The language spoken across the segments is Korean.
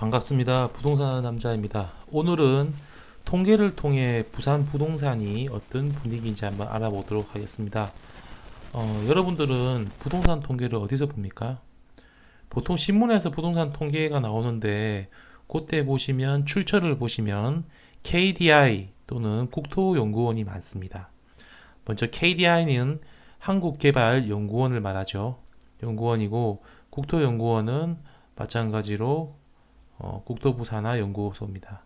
반갑습니다. 부동산 남자입니다. 오늘은 통계를 통해 부산 부동산이 어떤 분위기인지 한번 알아보도록 하겠습니다. 여러분들은 부동산 통계를 어디서 봅니까? 보통 신문에서 부동산 통계가 나오는데 그때 보시면 출처를 보시면 KDI 또는 국토연구원이 많습니다. 먼저 KDI는 한국개발연구원을 말하죠. 연구원이고 국토연구원은 마찬가지로 국토부 산하연구소입니다.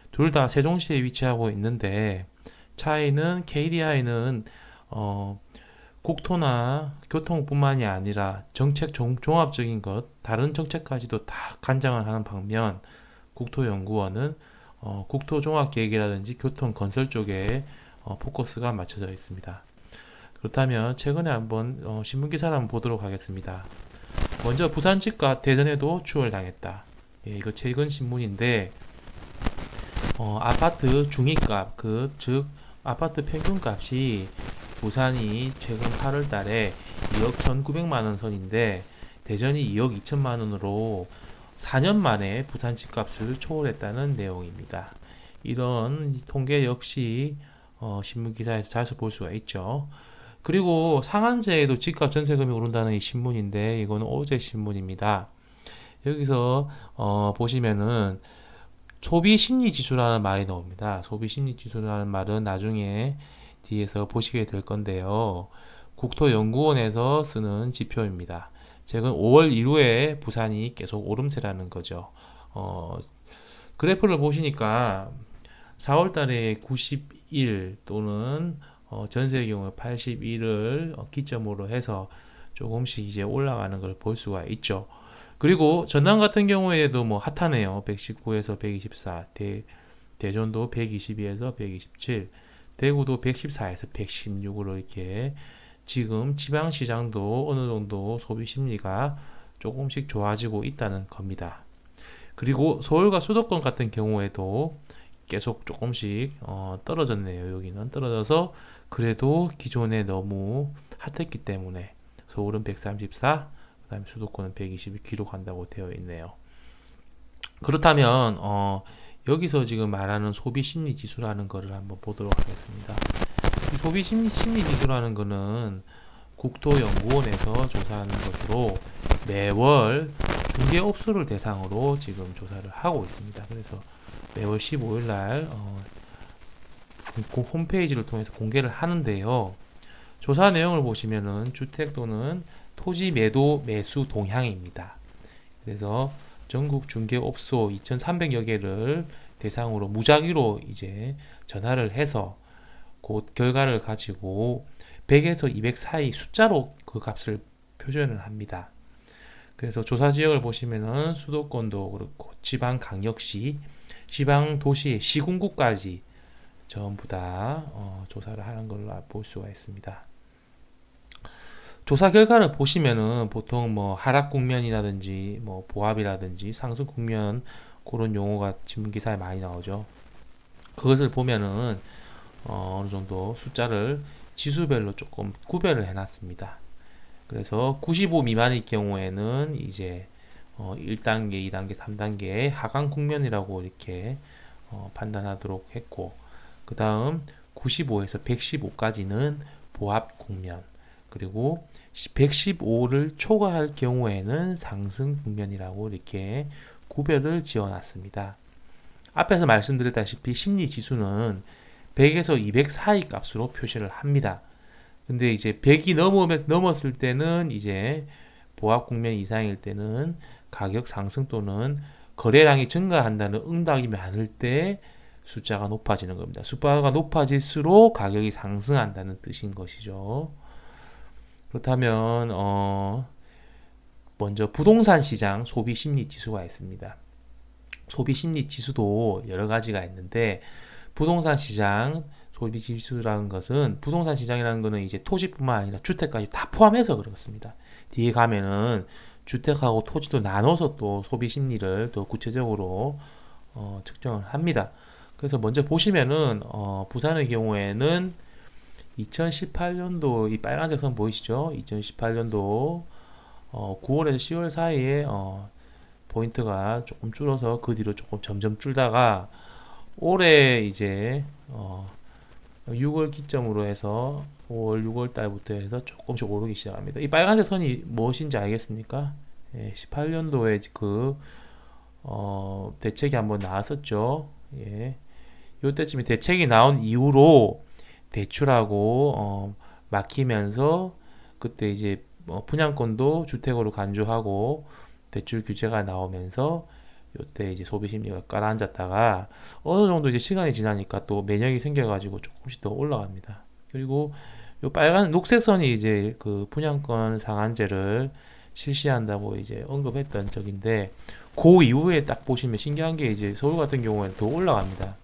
둘 다 세종시에 위치하고 있는데 차이는 KDI는 국토나 교통뿐만이 아니라 정책 종합적인 것, 다른 정책까지도 다 관장을 하는 반면 국토연구원은 국토종합계획이라든지 교통건설 쪽에 포커스가 맞춰져 있습니다. 그렇다면 최근에 한번 신문기사를 한번 보도록 하겠습니다. 먼저 부산 집값 대전에도 추월당했다. 예, 이거 최근 신문인데 아파트 중위값, 즉 아파트 평균값이 부산이 최근 8월 달에 2억 1,900만 원 선인데 대전이 2억 2천만 원으로 4년 만에 부산 집값을 초월했다는 내용입니다. 이런 통계 역시 신문 기사에서 자주 볼 수가 있죠. 그리고 상한제에도 집값 전세금이 오른다는 이 신문인데 이거는 어제 신문입니다. 여기서 보시면은 소비 심리 지수라는 말이 나옵니다. 소비 심리 지수라는 말은 나중에 뒤에서 보시게 될 건데요. 국토연구원에서 쓰는 지표입니다. 최근 5월 이후에 부산이 계속 오름세라는 거죠. 그래프를 보시니까 4월 달에 91 또는 전세의 경우 81을 기점으로 해서 조금씩 이제 올라가는 걸 볼 수가 있죠. 그리고 전남 같은 경우에도 뭐 핫하네요. 119에서 124, 대전도 122에서 127, 대구도 114에서 116으로 이렇게 지금 지방시장도 어느 정도 소비 심리가 조금씩 좋아지고 있다는 겁니다. 그리고 서울과 수도권 같은 경우에도 계속 조금씩 떨어졌네요. 여기는 떨어져서 그래도 기존에 너무 핫했기 때문에 서울은 134, 그 다음에 수도권은 120을 기록한다고 되어 있네요. 그렇다면 여기서 지금 말하는 소비 심리 지수라는 거를 한번 보도록 하겠습니다. 이 소비 심리 지수라는 거는 국토연구원에서 조사하는 것으로 매월 중개업소를 대상으로 지금 조사를 하고 있습니다. 그래서 매월 15일 날 홈페이지를 통해서 공개를 하는데요. 조사 내용을 보시면은 주택 또는 토지 매도 매수 동향입니다. 그래서 전국 중개업소 2,300여 개를 대상으로 무작위로 이제 전화를 해서 그 결과를 가지고 100에서 200 사이 숫자로 그 값을 표현을 합니다. 그래서 조사 지역을 보시면은 수도권도 그렇고 지방 강력시, 지방 도시, 시군구까지 전부 다 조사를 하는 걸로 볼 수가 있습니다. 조사 결과를 보시면은 보통 뭐 하락 국면이라든지 뭐 보합이라든지 상승 국면 그런 용어가 신문 기사에 많이 나오죠. 그것을 보면은 어느 정도 숫자를 지수별로 조금 구별을 해놨습니다. 그래서 95 미만일 경우에는 이제 1단계, 2단계, 3단계 하강 국면이라고 이렇게 판단하도록 했고, 그 다음 95에서 115까지는 보합 국면, 그리고 115를 초과할 경우에는 상승 국면이라고 이렇게 구별을 지어놨습니다. 앞에서 말씀드렸다시피 심리 지수는 100에서 200 사이 값으로 표시를 합니다. 근데 이제 100이 넘었을 때는 이제 보합 국면 이상일 때는 가격 상승 또는 거래량이 증가한다는 응답이 많을 때 숫자가 높아지는 겁니다. 숫자가 높아질수록 가격이 상승한다는 뜻인 것이죠. 그렇다면 먼저 부동산 시장 소비 심리 지수가 있습니다. 소비 심리 지수도 여러 가지가 있는데 부동산 시장 소비 지수라는 것은 부동산 시장이라는 것은 이제 토지뿐만 아니라 주택까지 다 포함해서 그렇습니다. 뒤에 가면은 주택하고 토지도 나눠서 또 소비 심리를 또 구체적으로 측정을 합니다. 그래서 먼저 보시면은 부산의 경우에는 2018년도 이 빨간색 선 보이시죠? 2018년도 9월에서 10월 사이에 포인트가 조금 줄어서 그 뒤로 조금 점점 줄다가 올해 이제 6월 기점으로 해서 5월, 6월 달부터 해서 조금씩 오르기 시작합니다. 이 빨간색 선이 무엇인지 알겠습니까? 18년도에 그 대책이 한번 나왔었죠. 예. 요때쯤에 대책이 나온 이후로 대출하고 막히면서 그때 이제 분양권도 주택으로 간주하고 대출 규제가 나오면서 요때 이제 소비 심리가 깔아앉았다가 어느 정도 이제 시간이 지나니까 또 매력이 생겨가지고 조금씩 더 올라갑니다. 그리고 요 빨간 녹색 선이 이제 그 분양권 상한제를 실시한다고 이제 언급했던 적인데 그 이후에 딱 보시면 신기한 게 이제 서울 같은 경우에는 더 올라갑니다.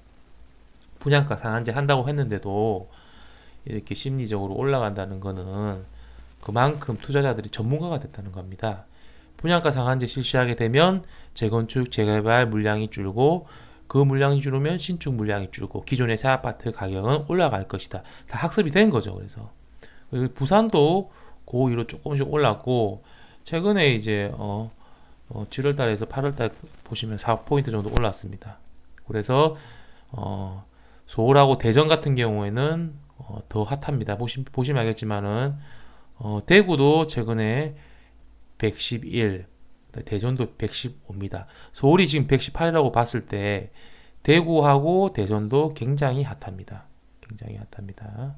분양가 상한제 한다고 했는데도 이렇게 심리적으로 올라간다는 거는 그만큼 투자자들이 전문가가 됐다는 겁니다. 분양가 상한제 실시하게 되면 재건축, 재개발 물량이 줄고 그 물량이 줄으면 신축 물량이 줄고 기존의 새 아파트 가격은 올라갈 것이다. 다 학습이 된 거죠. 그래서 부산도 고2로 조금씩 올랐고 최근에 이제 7월 달에서 8월 달 보시면 4포인트 정도 올랐습니다. 그래서 서울하고 대전 같은 경우에는 더 핫합니다. 보시면 알겠지만은 대구도 최근에 111, 대전도 115입니다. 서울이 지금 118이라고 봤을 때 대구하고 대전도 굉장히 핫합니다. 굉장히 핫합니다.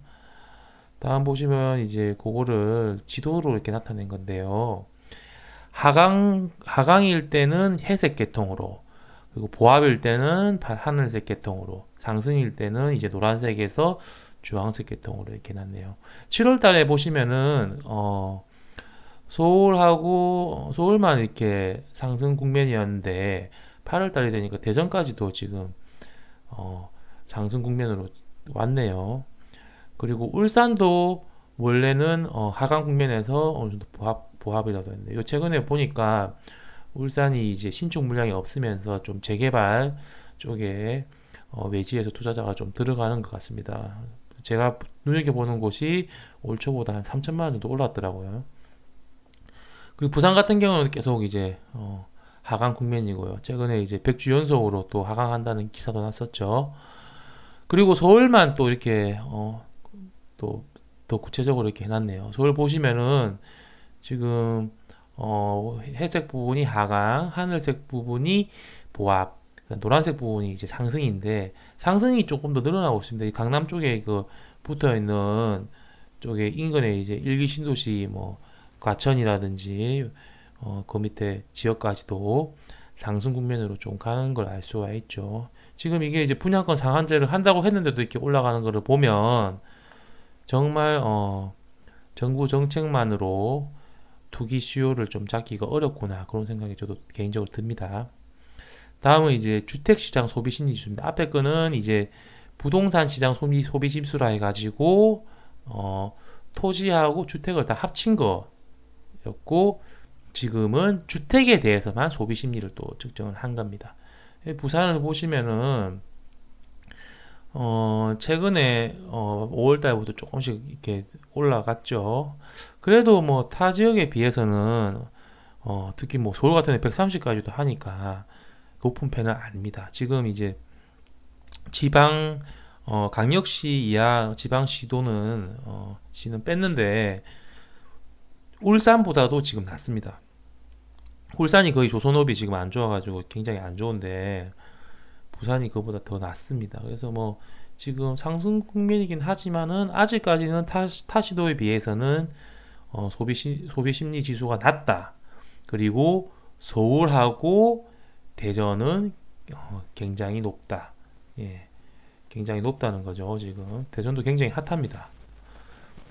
다음 보시면 이제 그거를 지도로 이렇게 나타낸 건데요. 하강일 때는 회색 계통으로, 그리고 보합일 때는 하늘색 계통으로, 상승일 때는 이제 노란색에서 주황색 계통으로 이렇게 났네요. 7월 달에 보시면은 서울만 이렇게 상승 국면이었는데 8월 달이 되니까 대전까지도 지금 상승 국면으로 왔네요. 그리고 울산도 원래는 하강 국면에서 어느 정도 보합이라고 했는데 요 최근에 보니까 울산이 이제 신축 물량이 없으면서 좀 재개발 쪽에 외지에서 투자자가 좀 들어가는 것 같습니다. 제가 눈여겨보는 곳이 올 초보다 한 3천만 원 정도 올랐더라고요. 그리고 부산 같은 경우는 계속 이제 하강 국면이고요. 최근에 이제 100주 연속으로 또 하강한다는 기사도 났었죠. 그리고 서울만 또 이렇게 또 더 구체적으로 이렇게 해놨네요. 서울 보시면은 지금 회색 부분이 하강, 하늘색 부분이 보합, 노란색 부분이 이제 상승인데 상승이 조금 더 늘어나고 있습니다. 이 강남 쪽에 그 붙어 있는 쪽에 인근에 이제 일기 신도시 뭐 과천이라든지 그 밑에 지역까지도 상승 국면으로 좀 가는 걸 알 수가 있죠. 지금 이게 이제 분양권 상한제를 한다고 했는데도 이렇게 올라가는 것을 보면 정말 정부 정책만으로 투기 수요를 좀 잡기가 어렵구나 그런 생각이 저도 개인적으로 듭니다. 다음은 이제 주택시장 소비심리 지수입니다. 앞에 거는 이제 부동산 시장 소비 지수라 해가지고 토지하고 주택을 다 합친 거였고 지금은 주택에 대해서만 소비 심리를 또 측정을 한 겁니다. 부산을 보시면은 최근에 5월 달부터 조금씩 이렇게 올라갔죠. 그래도 뭐 타 지역에 비해서는 특히 뭐 서울 같은 데 130까지도 하니까 높은 편은 아닙니다. 지금 이제 지방 강력시 이하 지방시도는 시는 뺐는데 울산보다도 지금 낮습니다. 울산이 거의 조선업이 지금 안 좋아가지고 굉장히 안 좋은데 부산이 그보다 더 낮습니다. 그래서 뭐 지금 상승 국면이긴 하지만은 아직까지는 타 시도에 비해서는 소비 심리 지수가 낮다. 그리고 서울하고 대전은 굉장히 높다. 예, 굉장히 높다는 거죠. 지금 대전도 굉장히 핫합니다.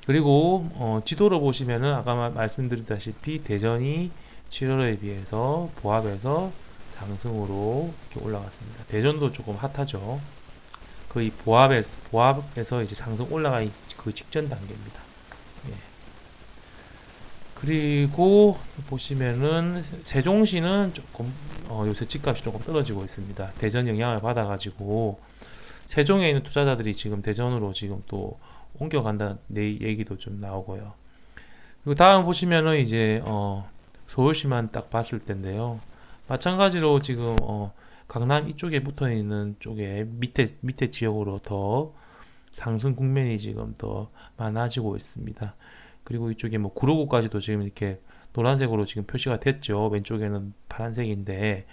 그리고 지도로 보시면은 아까 말씀드렸다시피 대전이 7월에 비해서 보합에서 상승으로 이렇게 올라갔습니다. 대전도 조금 핫하죠. 거의 보합에서 이제 상승 올라가기 그 직전 단계입니다. 예. 그리고 보시면은 세종시는 조금 요새 집값이 조금 떨어지고 있습니다. 대전 영향을 받아가지고 세종에 있는 투자자들이 지금 대전으로 지금 또 옮겨간다는 얘기도 좀 나오고요. 그리고 다음 보시면은 이제 서울시만 딱 봤을 텐데요. 마찬가지로 지금 강남 이쪽에 붙어 있는 쪽에 밑에 지역으로 더 상승 국면이 지금 더 많아지고 있습니다. 그리고 이쪽에 뭐 구로구까지도 지금 이렇게 노란색으로 지금 표시가 됐죠. 왼쪽에는 파란색인데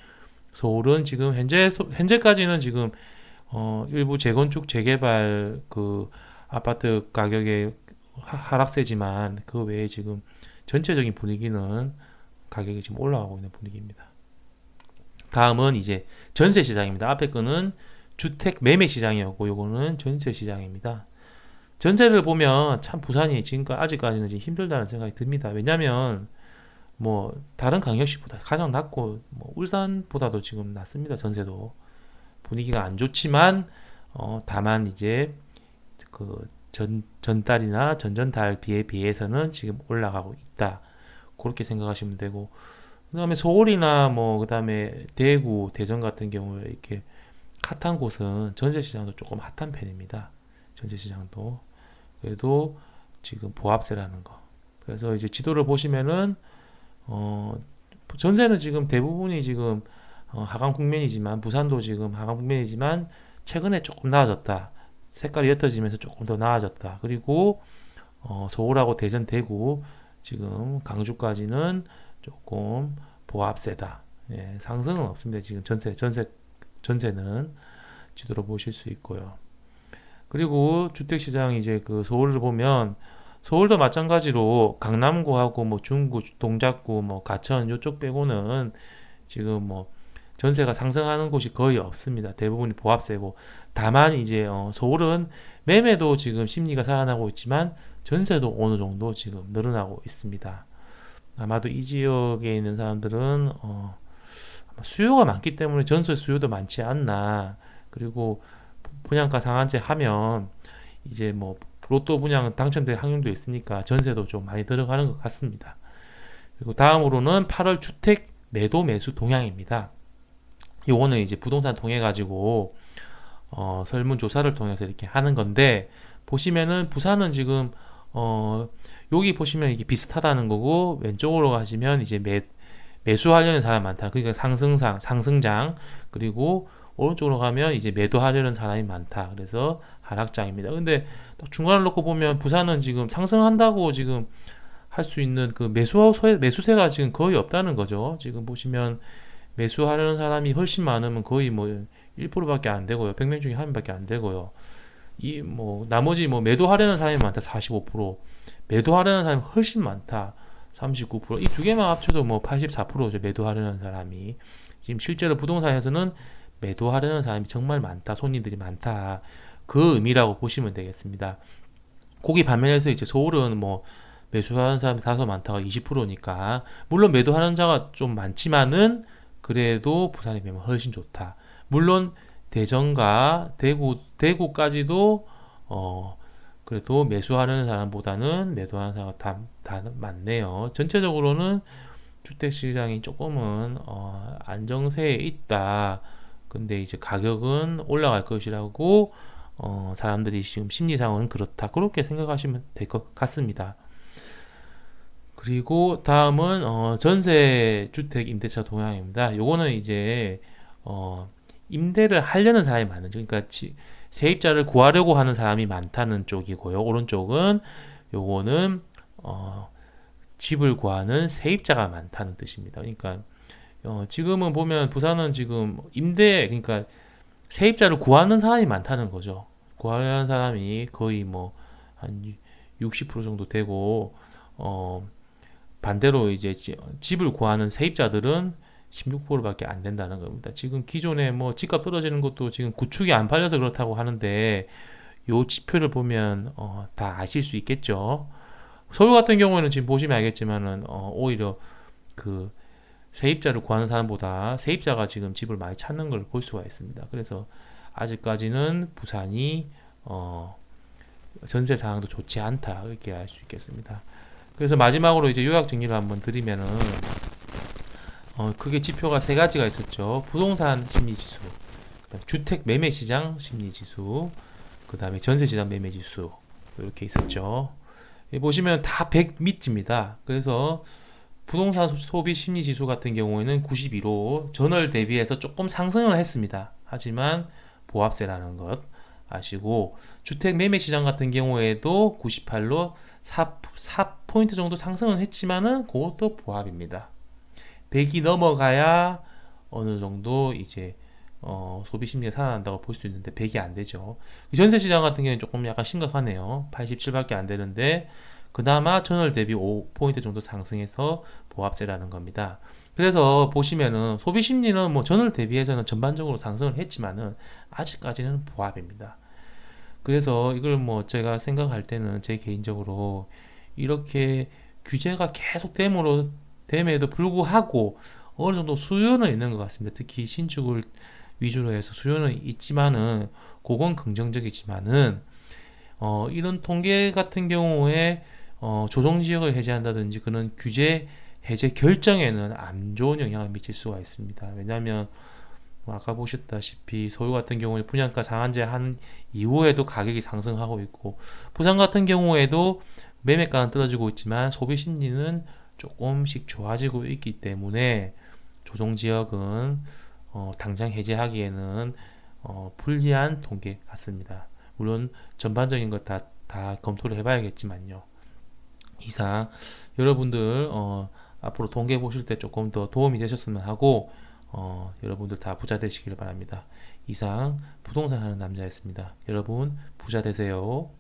서울은 지금 현재까지는 지금 일부 재건축 재개발 그 아파트 가격의 하락세지만 그 외에 지금 전체적인 분위기는 가격이 지금 올라가고 있는 분위기입니다. 다음은 이제 전세 시장입니다. 앞에 거는 주택 매매 시장이었고 요거는 전세 시장입니다. 전세를 보면 참 부산이 지금까지 아직까지는 지금 힘들다는 생각이 듭니다. 왜냐면 뭐 다른 강역시보다 가장 낮고 뭐 울산보다도 지금 낮습니다. 전세도 분위기가 안 좋지만 다만 이제 그 전달이나 전전달 비해서는 지금 올라가고 있다. 그렇게 생각하시면 되고 그다음에 서울이나 뭐 그다음에 대구, 대전 같은 경우에 이렇게 핫한 곳은 전세 시장도 조금 핫한 편입니다. 전세 시장도 그래도 지금 보합세라는 거. 그래서 이제 지도를 보시면은 어 전세는 지금 대부분이 지금 하강 국면이지만 부산도 지금 하강 국면이지만 최근에 조금 나아졌다. 색깔이 옅어지면서 조금 더 나아졌다. 그리고 서울하고 대전, 대구 지금 강주까지는 조금 보합세다. 예, 상승은 없습니다. 지금 전세는 지도로 보실 수 있고요. 그리고 주택시장 이제 그 서울을 보면 서울도 마찬가지로 강남구하고 뭐 중구, 동작구, 뭐 가천 요쪽 빼고는 지금 뭐 전세가 상승하는 곳이 거의 없습니다. 대부분이 보합세고 다만 이제 서울은 매매도 지금 심리가 살아나고 있지만 전세도 어느 정도 지금 늘어나고 있습니다. 아마도 이 지역에 있는 사람들은 수요가 많기 때문에 전세 수요도 많지 않나. 그리고 분양가 상한제 하면 이제 뭐 로또 분양 당첨될 확률도 있으니까 전세도 좀 많이 들어가는 것 같습니다. 그리고 다음으로는 8월 주택 매도 매수 동향입니다. 요거는 이제 부동산 통해 가지고 설문조사를 통해서 이렇게 하는 건데 보시면은 부산은 지금 여기 보시면 이게 비슷하다는 거고 왼쪽으로 가시면 이제 매수하려는 사람 많다. 그러니까 상승장 그리고 오른쪽으로 가면 이제 매도하려는 사람이 많다. 그래서 하락장입니다. 근데 딱 중간을 놓고 보면 부산은 지금 상승한다고 지금 할 수 있는 그 매수세가 지금 거의 없다는 거죠. 지금 보시면 매수하려는 사람이 훨씬 많으면 거의 뭐 1%밖에 안 되고요. 100명 중에 한 명밖에 안 되고요. 이 뭐 나머지 뭐 매도하려는 사람이 많다. 45%. 매도하려는 사람이 훨씬 많다. 39%. 이 두 개만 합쳐도 뭐 84%죠. 매도하려는 사람이. 지금 실제로 부동산에서는 매도하려는 사람이 정말 많다. 손님들이 많다. 그 의미라고 보시면 되겠습니다. 거기 반면에서 이제 서울은 뭐 매수하는 사람이 다소 많다가 20%니까 물론 매도하는 자가 좀 많지만은 그래도 부산에 비하면 훨씬 좋다. 물론 대전과 대구까지도 그래도 매수하는 사람보다는 매도하는 사람가 다 많네요. 전체적으로는 주택시장이 조금은 안정세에 있다. 근데 이제 가격은 올라갈 것이라고 사람들이 지금 심리상은 그렇다. 그렇게 생각하시면 될 것 같습니다. 그리고 다음은 전세 주택 임대차 동향입니다. 요거는 이제 임대를 하려는 사람이 많은 그러니까 세입자를 구하려고 하는 사람이 많다는 쪽이고요. 오른쪽은 요거는 집을 구하는 세입자가 많다는 뜻입니다. 그러니까 지금은 보면 부산은 지금 그러니까 세입자를 구하는 사람이 많다는 거죠. 구하려는 사람이 거의 뭐 한 60% 정도 되고 반대로 이제 집을 구하는 세입자들은 16%밖에 안 된다는 겁니다. 지금 기존에 뭐 집값 떨어지는 것도 지금 구축이 안 팔려서 그렇다고 하는데 요 지표를 보면 다 아실 수 있겠죠. 서울 같은 경우에는 지금 보시면 알겠지만은 오히려 그 세입자를 구하는 사람보다 세입자가 지금 집을 많이 찾는 걸 볼 수가 있습니다. 그래서 아직까지는 부산이 전세 상황도 좋지 않다 이렇게 알 수 있겠습니다. 그래서 마지막으로 이제 요약 정리를 한번 드리면은 크게 지표가 세 가지가 있었죠. 부동산 심리지수, 주택 매매 시장 심리지수, 그 다음에 전세 시장 매매 지수 이렇게 있었죠. 보시면 다 100 밑입니다. 그래서 부동산 소비 심리 지수 같은 경우에는 92로 전월 대비해서 조금 상승을 했습니다. 하지만 보합세라는 것 아시고, 주택 매매 시장 같은 경우에도 98로 4포인트 정도 상승은 했지만은 그것도 보합입니다. 100이 넘어가야 어느 정도 이제 소비 심리가 살아난다고 볼 수도 있는데 100이 안 되죠. 전세 시장 같은 경우는 조금 약간 심각하네요. 87밖에 안 되는데 그나마 전월 대비 5포인트 정도 상승해서 보합세라는 겁니다. 그래서 보시면은 소비 심리는 뭐 전월 대비해서는 전반적으로 상승을 했지만은 아직까지는 보합입니다. 그래서 이걸 뭐 제가 생각할 때는 제 개인적으로 이렇게 규제가 계속 됨에도 불구하고 어느 정도 수요는 있는 것 같습니다. 특히 신축을 위주로 해서 수요는 있지만은 그건 긍정적이지만은 이런 통계 같은 경우에 조정 지역을 해제한다든지 그런 규제 해제 결정에는 안 좋은 영향을 미칠 수가 있습니다. 왜냐하면 뭐 아까 보셨다시피 서울 같은 경우에 분양가 상한제 한 이후에도 가격이 상승하고 있고, 부산 같은 경우에도 매매가는 떨어지고 있지만 소비 심리는 조금씩 좋아지고 있기 때문에 조정 지역은 당장 해제하기에는 불리한 통계 같습니다. 물론 전반적인 것 다 검토를 해봐야겠지만요. 이상 여러분들 앞으로 통계 보실 때 조금 더 도움이 되셨으면 하고, 여러분들 다 부자 되시길 바랍니다. 이상 부동산 하는 남자였습니다. 여러분 부자 되세요.